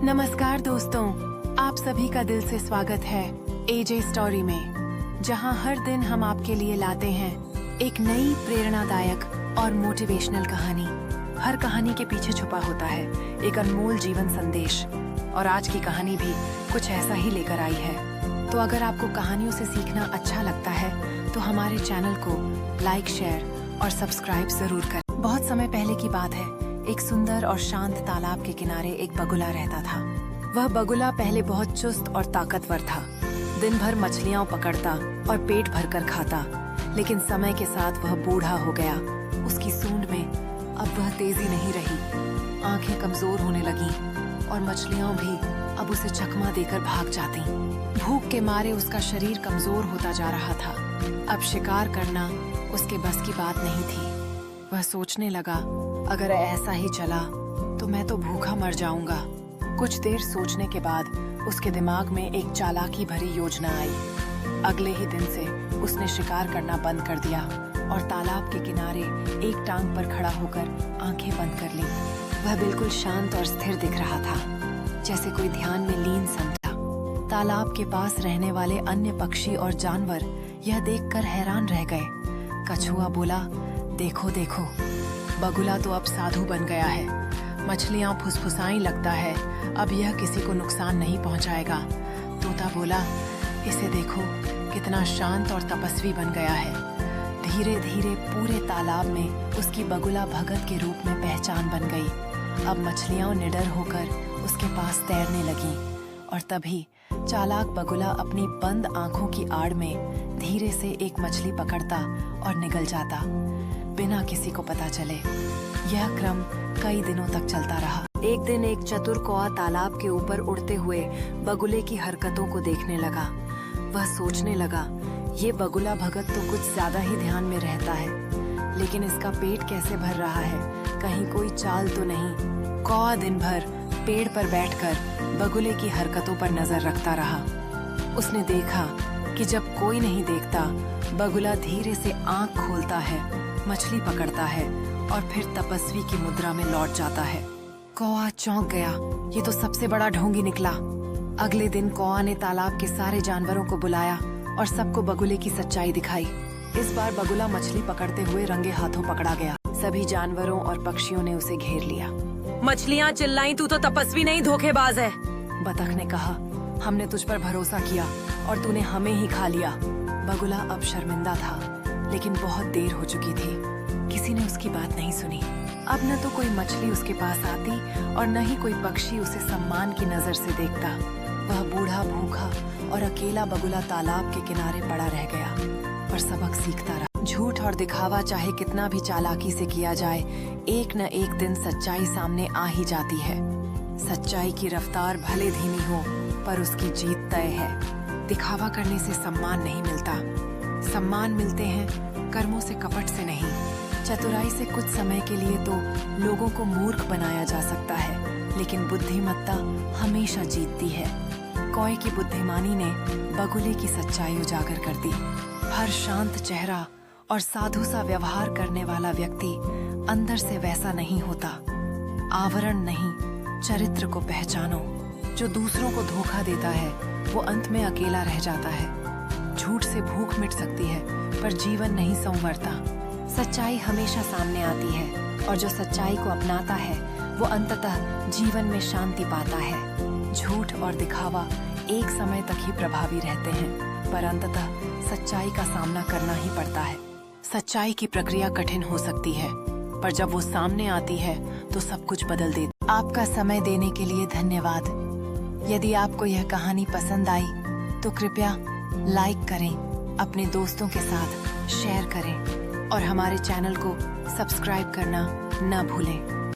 नमस्कार दोस्तों, आप सभी का दिल से स्वागत है एजे स्टोरी में, जहां हर दिन हम आपके लिए लाते हैं एक नई प्रेरणादायक और मोटिवेशनल कहानी। हर कहानी के पीछे छुपा होता है एक अनमोल जीवन संदेश, और आज की कहानी भी कुछ ऐसा ही लेकर आई है। तो अगर आपको कहानियों से सीखना अच्छा लगता है तो हमारे चैनल को लाइक, शेयर और सब्सक्राइब जरूर करें। बहुत समय पहले की बात है, एक सुंदर और शांत तालाब के किनारे एक बगुला रहता था। वह बगुला पहले बहुत चुस्त और ताकतवर था। दिन भर मछलियां पकड़ता और पेट भरकर खाता, लेकिन समय के साथ वह बूढ़ा हो गया। उसकी सूंड में अब वह तेजी नहीं रही, आंखें कमजोर होने लगीं और मछलियां भी अब उसे चकमा देकर भाग जाती। भूख के मारे उसका शरीर कमजोर होता जा रहा था। अब शिकार करना उसके बस की बात नहीं थी। वह सोचने लगा, अगर ऐसा ही चला तो मैं तो भूखा मर जाऊंगा। कुछ देर सोचने के बाद उसके दिमाग में एक चालाकी भरी योजना आई। अगले ही दिन से उसने शिकार करना बंद कर दिया और तालाब के किनारे एक टांग पर खड़ा होकर आंखें बंद कर ली। वह बिल्कुल शांत और स्थिर दिख रहा था, जैसे कोई ध्यान में लीन समझा। तालाब के पास रहने वाले अन्य पक्षी और जानवर यह देखकर हैरान रह गए। कछुआ बोला, देखो देखो, बगुला तो अब साधु बन गया है। मछलियां फुसफुसाई लगता है, अब यह किसी को नुकसान नहीं पहुंचाएगा। तोता बोला, इसे देखो, कितना शांत और तपस्वी बन गया है। धीरे धीरे पूरे तालाब में उसकी बगुला भगत के रूप में पहचान बन गई। अब मछलियां निडर होकर उसके पास तैरने लगीं, और तभी चालाक बगुला अपनी बंद आंखों की आड़ में धीरे से एक मछली पकड़ता और निगल जाता, बिना किसी को पता चले। यह क्रम कई दिनों तक चलता रहा। एक दिन एक चतुर कौआ तालाब के ऊपर उड़ते हुए बगुले की हरकतों को देखने लगा। वह सोचने लगा, ये बगुला भगत तो कुछ ज्यादा ही ध्यान में रहता है, लेकिन इसका पेट कैसे भर रहा है, कहीं कोई चाल तो नहीं। कौआ दिन भर पेड़ पर बैठकर बगुले की हरकतों पर नजर रखता रहा। उसने देखा कि जब कोई नहीं देखता, बगुला धीरे से आंख खोलता है, मछली पकड़ता है और फिर तपस्वी की मुद्रा में लौट जाता है। कौआ चौंक गया, ये तो सबसे बड़ा ढोंगी निकला। अगले दिन कौआ ने तालाब के सारे जानवरों को बुलाया और सबको बगुले की सच्चाई दिखाई। इस बार बगुला मछली पकड़ते हुए रंगे हाथों पकड़ा गया। सभी जानवरों और पक्षियों ने उसे घेर लिया। मछलियां चिल्लाईं, तू तो तपस्वी नहीं, धोखेबाज है। बतख ने कहा, हमने तुझ पर भरोसा किया और तूने हमें ही खा लिया। बगुला अब शर्मिंदा था, लेकिन बहुत देर हो चुकी थी। किसी ने उसकी बात नहीं सुनी। अब न तो कोई मछली उसके पास आती और न ही कोई पक्षी उसे सम्मान की नजर से देखता। वह बूढ़ा, भूखा और अकेला बगुला तालाब के किनारे पड़ा रह गया, पर सबक सीखता रहा। झूठ और दिखावा चाहे कितना भी चालाकी से किया जाए, एक न एक दिन सच्चाई सामने आ ही जाती है। सच्चाई की रफ्तार भले धीमी हो, पर उसकी जीत तय है। दिखावा करने से सम्मान नहीं मिलता। सम्मान मिलते हैं कर्मों से, कपट से नहीं। चतुराई से कुछ समय के लिए तो लोगों को मूर्ख बनाया जा सकता है, लेकिन बुद्धिमत्ता हमेशा जीतती है। कौए की बुद्धिमानी ने बगुले की सच्चाई उजागर कर दी। हर शांत चेहरा और साधु सा व्यवहार करने वाला व्यक्ति अंदर से वैसा नहीं होता। आवरण नहीं, चरित्र को पहचानो। जो दूसरों को धोखा देता है वो अंत में अकेला रह जाता है। झूठ से भूख मिट सकती है, पर जीवन नहीं संवरता। सच्चाई हमेशा सामने आती है, और जो सच्चाई को अपनाता है वो अंततः जीवन में शांति पाता है। झूठ और दिखावा एक समय तक ही प्रभावी रहते हैं, पर अंततः सच्चाई का सामना करना ही पड़ता है। सच्चाई की प्रक्रिया कठिन हो सकती है, पर जब वो सामने आती है तो सब कुछ बदल देती। आपका समय देने के लिए धन्यवाद। यदि आपको यह कहानी पसंद आई तो कृपया लाइक करें, अपने दोस्तों के साथ शेयर करें और हमारे चैनल को सब्सक्राइब करना न भूलें।